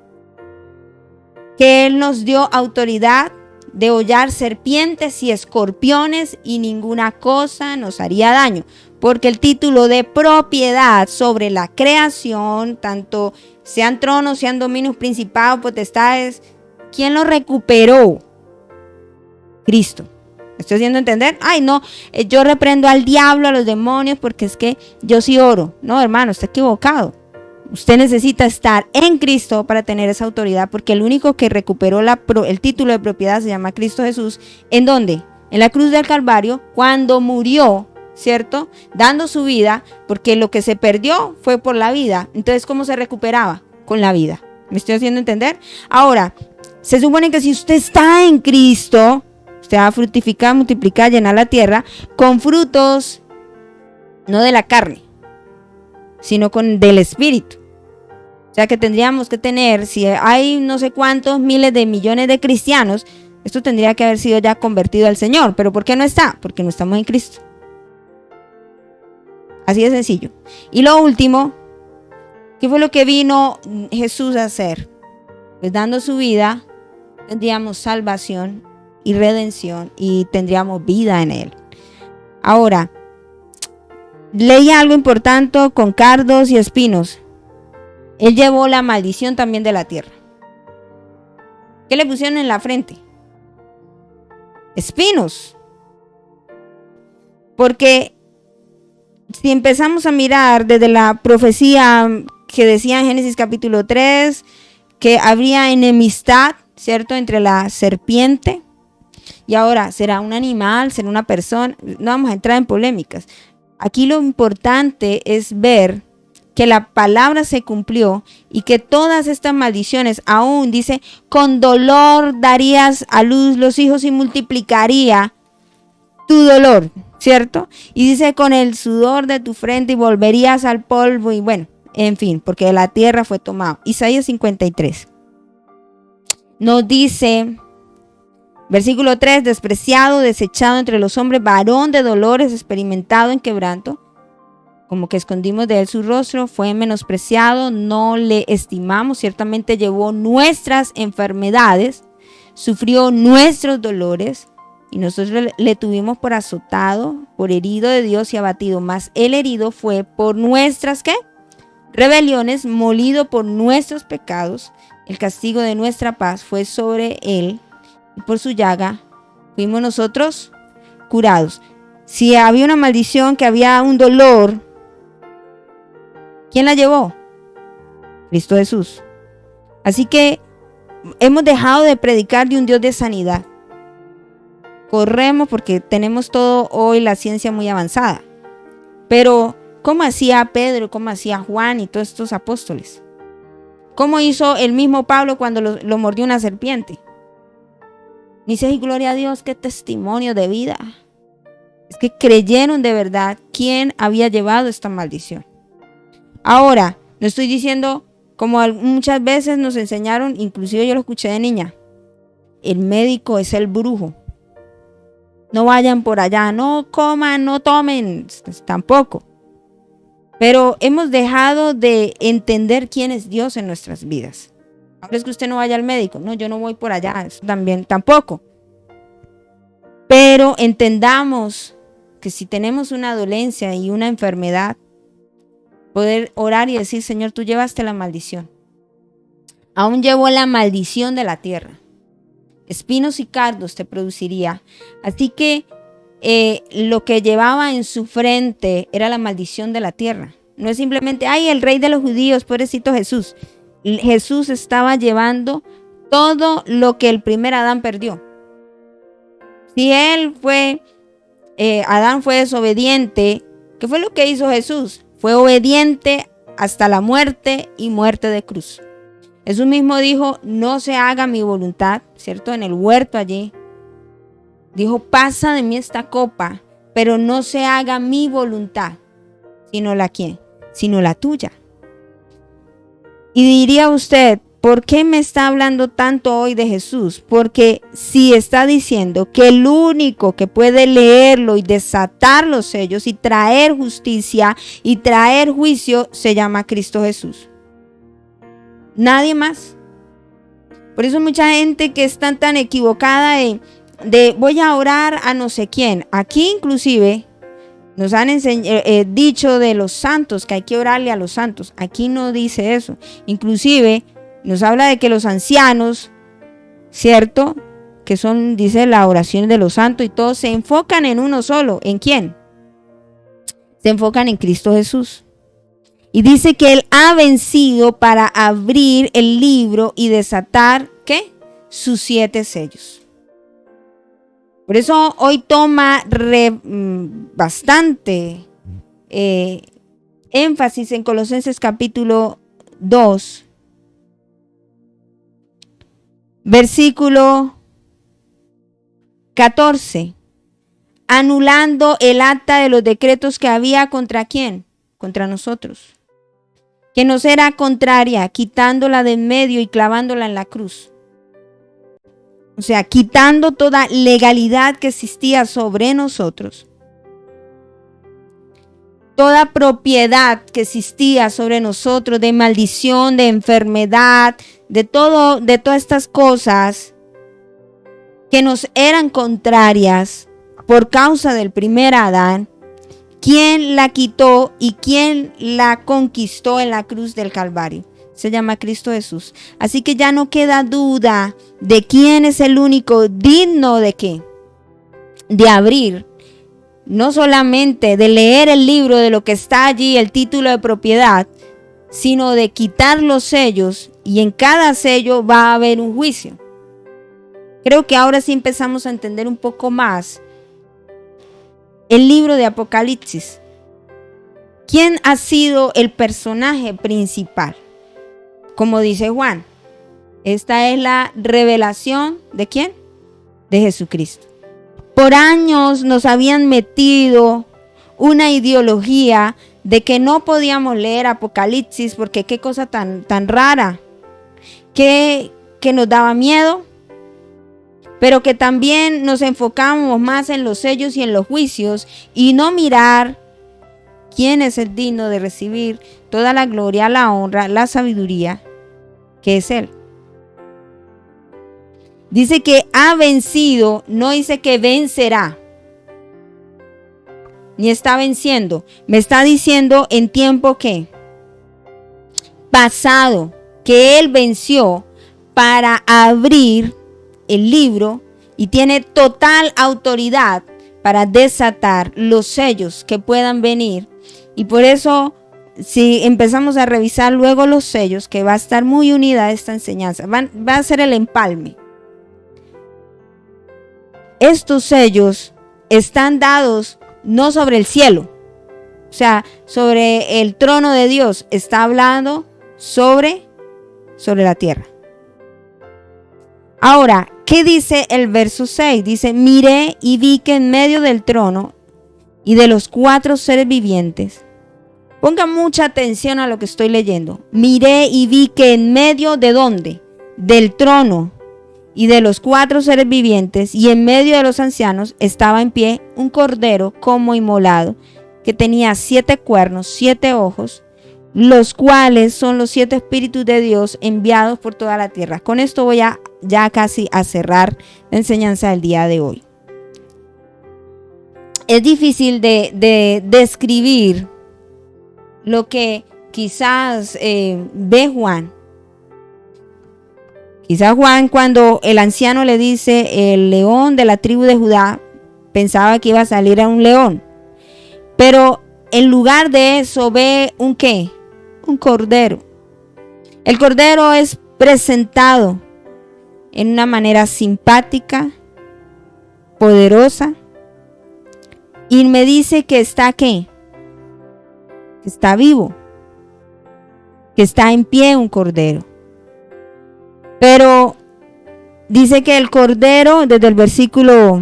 Que Él nos dio autoridad de hollar serpientes y escorpiones y ninguna cosa nos haría daño. Porque el título de propiedad sobre la creación, tanto sean tronos, sean dominios, principados, potestades, ¿quién lo recuperó? Cristo. ¿Me estoy haciendo entender? Ay, no, yo reprendo al diablo, a los demonios, porque es que yo sí oro. No, hermano, está equivocado. Usted necesita estar en Cristo para tener esa autoridad, porque el único que recuperó el título de propiedad se llama Cristo Jesús. ¿En dónde? En la cruz del Calvario, cuando murió, ¿cierto? Dando su vida, porque lo que se perdió fue por la vida. Entonces, ¿cómo se recuperaba? Con la vida. ¿Me estoy haciendo entender? Ahora, se supone que si usted está en Cristo, usted va a fructificar, multiplicar, llenar la tierra con frutos, no de la carne, sino del Espíritu. O sea que tendríamos que tener, si hay no sé cuántos miles de millones de cristianos, esto tendría que haber sido ya convertido al Señor. ¿Pero por qué no está? Porque no estamos en Cristo. Así de sencillo. Y lo último, ¿qué fue lo que vino Jesús a hacer? Pues dando su vida, tendríamos salvación y redención y tendríamos vida en Él. Ahora, leí algo importante con cardos y espinos. Él llevó la maldición también de la tierra. ¿Qué le pusieron en la frente? Espinos. Porque si empezamos a mirar desde la profecía que decía en Génesis capítulo 3, que habría enemistad, ¿cierto?, entre la serpiente, y ahora será un animal, será una persona. No vamos a entrar en polémicas. Aquí lo importante es ver que la palabra se cumplió y que todas estas maldiciones, aún dice, con dolor darías a luz los hijos y multiplicaría tu dolor, ¿cierto? Y dice, con el sudor de tu frente y volverías al polvo, y bueno, en fin, porque de la tierra fue tomado. Isaías 53. Nos dice, versículo 3, despreciado, desechado entre los hombres, varón de dolores, experimentado en quebranto, como que escondimos de él su rostro, fue menospreciado, no le estimamos, ciertamente llevó nuestras enfermedades, sufrió nuestros dolores, y nosotros le tuvimos por azotado, por herido de Dios y abatido. Mas el herido fue por nuestras, ¿qué?, rebeliones, molido por nuestros pecados. El castigo de nuestra paz fue sobre él, y por su llaga fuimos nosotros curados. Si había una maldición, que había un dolor, ¿quién la llevó? Cristo Jesús. Así que hemos dejado de predicar de un Dios de sanidad. Corremos porque tenemos todo hoy, la ciencia muy avanzada. Pero, ¿cómo hacía Pedro, cómo hacía Juan y todos estos apóstoles? ¿Cómo hizo el mismo Pablo cuando lo mordió una serpiente? Dice, y gloria a Dios, qué testimonio de vida. Es que creyeron de verdad quién había llevado esta maldición. Ahora, no estoy diciendo, como muchas veces nos enseñaron, inclusive yo lo escuché de niña, el médico es el brujo. No vayan por allá, no coman, no tomen, tampoco. Pero hemos dejado de entender quién es Dios en nuestras vidas. Ahora es que usted no vaya al médico. No, yo no voy por allá, eso también, tampoco. Pero entendamos que si tenemos una dolencia y una enfermedad, poder orar y decir, Señor, tú llevaste la maldición. Aún llevó la maldición de la tierra. Espinos y cardos te produciría. Así que lo que llevaba en su frente era la maldición de la tierra. No es simplemente, ay, el rey de los judíos, pobrecito Jesús. Jesús estaba llevando todo lo que el primer Adán perdió. Si Adán fue desobediente, ¿qué fue lo que hizo Jesús? Fue obediente hasta la muerte y muerte de cruz. Jesús mismo dijo, no se haga mi voluntad, ¿cierto? En el huerto allí. Dijo, pasa de mí esta copa, pero no se haga mi voluntad, sino la ¿quién? Sino la tuya. Y diría usted, ¿por qué me está hablando tanto hoy de Jesús? Porque si está diciendo que el único que puede leerlo y desatar los sellos y traer justicia y traer juicio se llama Cristo Jesús. Nadie más. Por eso mucha gente que está tan equivocada de voy a orar a no sé quién. Aquí inclusive nos han dicho de los santos que hay que orarle a los santos. Aquí no dice eso. Inclusive nos habla de que los ancianos, ¿cierto? Que son, dice, la oración de los santos y todos se enfocan en uno solo. ¿En quién? Se enfocan en Cristo Jesús. Y dice que Él ha vencido para abrir el libro y desatar, ¿qué? Sus 7 sellos. Por eso hoy toma bastante énfasis en Colosenses capítulo 2, versículo 14. Anulando el acta de los decretos que había contra ¿quién? Contra nosotros. Que nos era contraria, quitándola de en medio y clavándola en la cruz. O sea, quitando toda legalidad que existía sobre nosotros. Toda propiedad que existía sobre nosotros de maldición, de enfermedad, de todas estas cosas que nos eran contrarias por causa del primer Adán. ¿Quién la quitó y quién la conquistó en la cruz del Calvario? Se llama Cristo Jesús. Así que ya no queda duda de quién es el único digno de qué, de abrir, no solamente de leer el libro de lo que está allí, el título de propiedad, sino de quitar los sellos, y en cada sello va a haber un juicio. Creo que ahora sí empezamos a entender un poco más el libro de Apocalipsis. ¿Quién ha sido el personaje principal? Como dice Juan, esta es la revelación ¿de quién? De Jesucristo. Por años nos habían metido una ideología de que no podíamos leer Apocalipsis porque qué cosa tan rara, que nos daba miedo, pero que también nos enfocábamos más en los sellos y en los juicios y no mirar quién es el digno de recibir toda la gloria, la honra, la sabiduría, que es Él. Dice que ha vencido, no dice que vencerá, ni está venciendo. Me está diciendo en tiempo que pasado, que Él venció para abrir el libro y tiene total autoridad para desatar los sellos que puedan venir. Y por eso, si empezamos a revisar luego los sellos, que va a estar muy unida esta enseñanza, va a ser el empalme. Estos sellos están dados no sobre el cielo, o sea, sobre el trono de Dios, está hablando sobre la tierra. Ahora, ¿qué dice el verso 6? Dice, miré y vi que en medio del trono y de los 4 seres vivientes, ponga mucha atención a lo que estoy leyendo. Miré y vi que en medio de ¿dónde? Del trono y de los 4 seres vivientes y en medio de los ancianos estaba en pie un cordero como inmolado, que tenía 7 cuernos, 7 ojos, los cuales son los 7 espíritus de Dios enviados por toda la tierra. Con esto voy ya casi a cerrar la enseñanza del día de hoy. Es difícil de describir lo que quizás ve Juan. Quizás Juan, cuando el anciano le dice el león de la tribu de Judá, pensaba que iba a salir a un león. Pero en lugar de eso ve un ¿qué? Un cordero. El cordero es presentado en una manera simpática, poderosa. Y me dice que está ¿qué? Que está vivo. Que está en pie un cordero. Pero dice que el cordero, desde el versículo,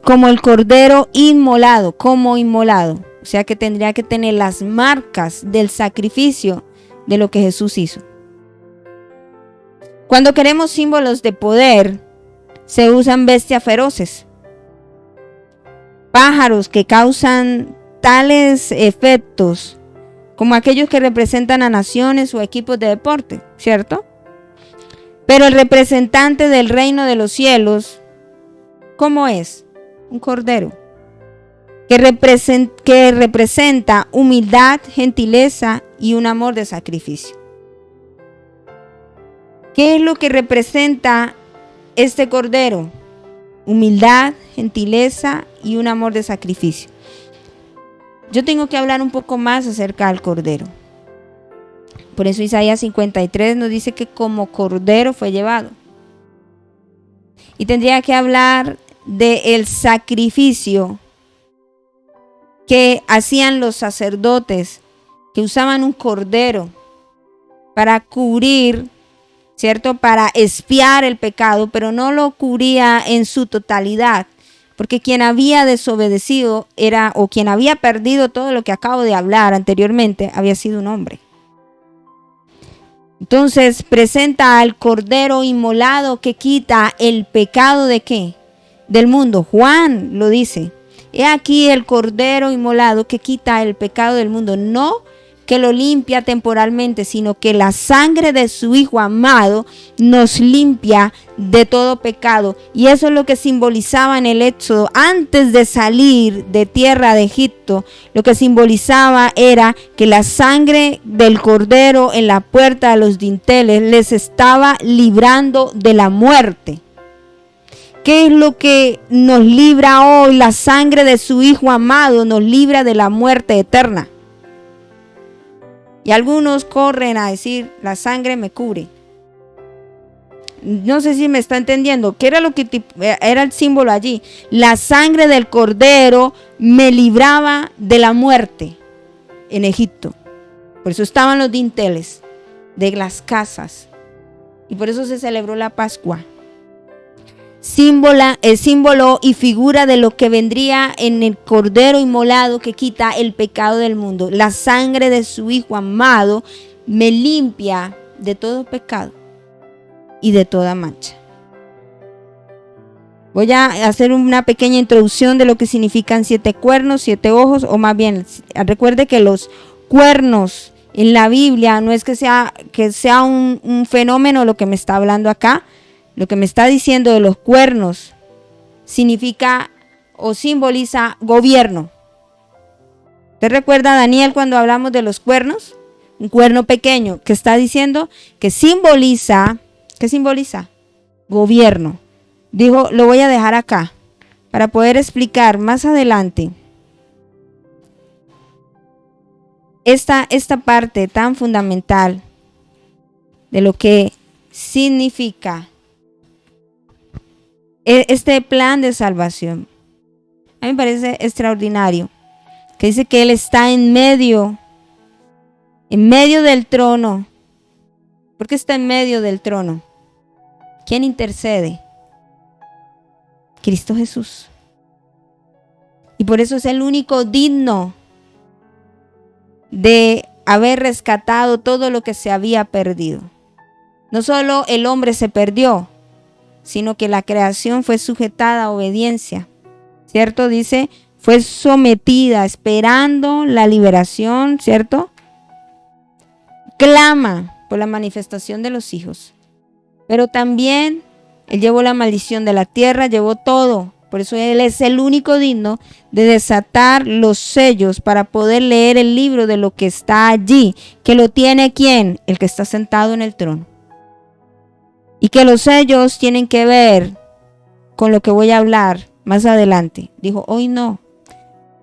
como el cordero inmolado, como inmolado. O sea que tendría que tener las marcas del sacrificio de lo que Jesús hizo. Cuando queremos símbolos de poder, se usan bestias feroces, pájaros que causan tales efectos como aquellos que representan a naciones o equipos de deporte, ¿cierto? Pero el representante del reino de los cielos, ¿cómo es? Un cordero que representa humildad, gentileza y un amor de sacrificio. ¿Qué es lo que representa este cordero? Humildad, gentileza y un amor de sacrificio. yo tengo que hablar un poco más acerca del Cordero. Por eso Isaías 53 nos dice que como Cordero fue llevado. Y tendría que hablar del sacrificio que hacían los sacerdotes, que usaban un cordero para cubrir, ¿cierto? Para expiar el pecado, pero no lo cubría en su totalidad, porque quien había desobedecido era, o quien había perdido todo lo que acabo de hablar anteriormente, había sido un hombre. Entonces presenta al cordero inmolado que quita el pecado ¿de qué? Del mundo. Juan lo dice. He aquí el cordero inmolado que quita el pecado del mundo. No que lo limpia temporalmente, sino que la sangre de su Hijo amado nos limpia de todo pecado. Y eso es lo que simbolizaba en el Éxodo. Antes de salir de tierra de Egipto, lo que simbolizaba era que la sangre del cordero en la puerta de los dinteles les estaba librando de la muerte. ¿Qué es lo que nos libra hoy? La sangre de su Hijo amado nos libra de la muerte eterna. Y algunos corren a decir, la sangre me cubre. No sé si me está entendiendo. ¿Qué era lo que era el símbolo allí? La sangre del cordero me libraba de la muerte en Egipto. Por eso estaban los dinteles de las casas. Y por eso se celebró la Pascua. Símbolo y figura de lo que vendría en el cordero inmolado que quita el pecado del mundo. La sangre de su Hijo amado me limpia de todo pecado y de toda mancha. Voy a hacer una pequeña introducción de lo que significan 7 cuernos, 7 ojos, o más bien, recuerde que los cuernos en la Biblia no es que sea un fenómeno lo que me está hablando acá. Lo que me está diciendo de los cuernos significa o simboliza gobierno. ¿Te recuerda, Daniel, cuando hablamos de los cuernos? Un cuerno pequeño que está diciendo que simboliza, ¿qué simboliza? Gobierno. Dijo, lo voy a dejar acá para poder explicar más adelante esta parte tan fundamental de lo que significa este plan de salvación. A mí me parece extraordinario que dice que Él está en medio del trono. ¿Por qué está en medio del trono? ¿Quién intercede? Cristo Jesús. Y por eso es el único digno de haber rescatado todo lo que se había perdido. No solo el hombre se perdió, sino que la creación fue sujetada a obediencia, ¿cierto? Dice, fue sometida, esperando la liberación, ¿cierto? Clama por la manifestación de los hijos. Pero también Él llevó la maldición de la tierra, llevó todo. Por eso Él es el único digno de desatar los sellos para poder leer el libro de lo que está allí. ¿Que lo tiene quién? El que está sentado en el trono. Y que los sellos tienen que ver con lo que voy a hablar más adelante. Dijo, hoy no.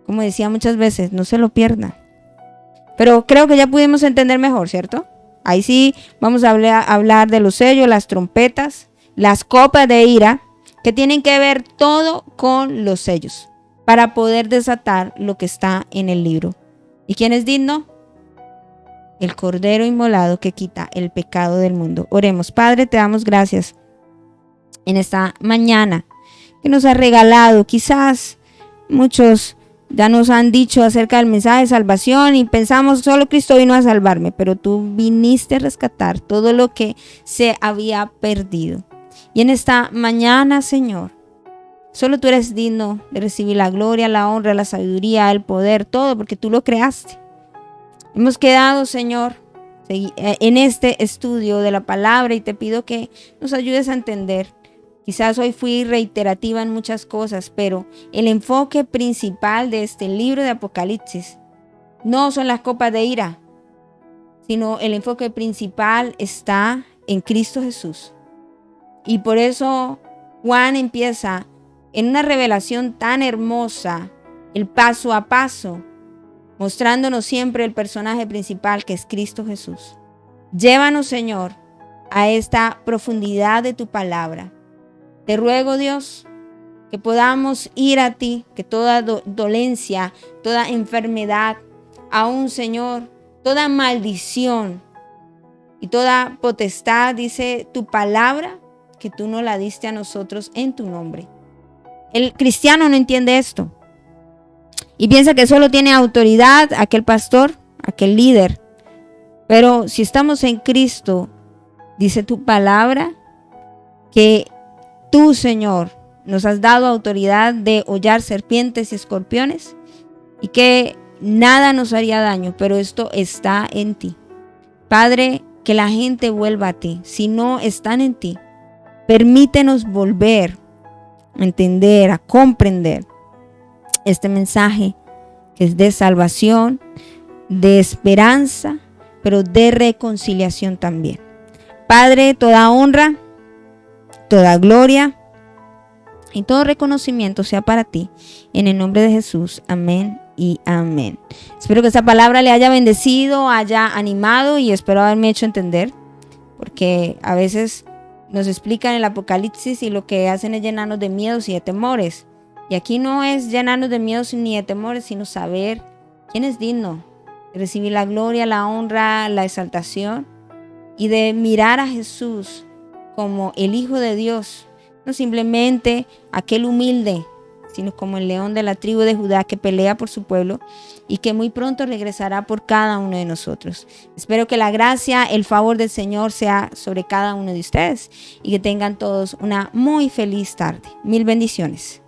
Como decía muchas veces, no se lo pierda. Pero creo que ya pudimos entender mejor, ¿cierto? Ahí sí vamos a hablar de los sellos, las trompetas, las copas de ira, que tienen que ver todo con los sellos, para poder desatar lo que está en el libro. ¿Y quién es digno? El Cordero inmolado que quita el pecado del mundo. Oremos. Padre, te damos gracias en esta mañana que nos has regalado. Quizás muchos ya nos han dicho acerca del mensaje de salvación y pensamos solo Cristo vino a salvarme, pero tú viniste a rescatar todo lo que se había perdido. Y en esta mañana, Señor, solo tú eres digno de recibir la gloria, la honra, la sabiduría, el poder, todo, porque tú lo creaste. Hemos quedado, Señor, en este estudio de la palabra y te pido que nos ayudes a entender. Quizás hoy fui reiterativa en muchas cosas, pero el enfoque principal de este libro de Apocalipsis no son las copas de ira, sino el enfoque principal está en Cristo Jesús. Y por eso Juan empieza en una revelación tan hermosa, el paso a paso mostrándonos siempre el personaje principal que es Cristo Jesús. Llévanos, Señor, a esta profundidad de tu palabra. Te ruego, Dios, que podamos ir a ti, que toda dolencia, toda enfermedad, aún, Señor, toda maldición y toda potestad, dice tu palabra, que tú nos la diste a nosotros en tu nombre. El cristiano no entiende esto y piensa que solo tiene autoridad aquel pastor, aquel líder. Pero si estamos en Cristo, dice tu palabra que tú, Señor, nos has dado autoridad de hollar serpientes y escorpiones y que nada nos haría daño, pero esto está en ti. Padre, que la gente vuelva a ti. Si no están en ti, permítenos volver a entender, a comprender este mensaje que es de salvación, de esperanza, pero de reconciliación también. Padre, toda honra, toda gloria y todo reconocimiento sea para ti. En el nombre de Jesús. Amén y amén. Espero que esta palabra le haya bendecido, haya animado y espero haberme hecho entender. Porque a veces nos explican el Apocalipsis y lo que hacen es llenarnos de miedos y de temores. Y aquí no es llenarnos de miedos ni de temores, sino saber quién es digno de recibir la gloria, la honra, la exaltación y de mirar a Jesús como el Hijo de Dios, no simplemente aquel humilde, sino como el león de la tribu de Judá que pelea por su pueblo y que muy pronto regresará por cada uno de nosotros. Espero que la gracia, el favor del Señor sea sobre cada uno de ustedes y que tengan todos una muy feliz tarde. Mil bendiciones.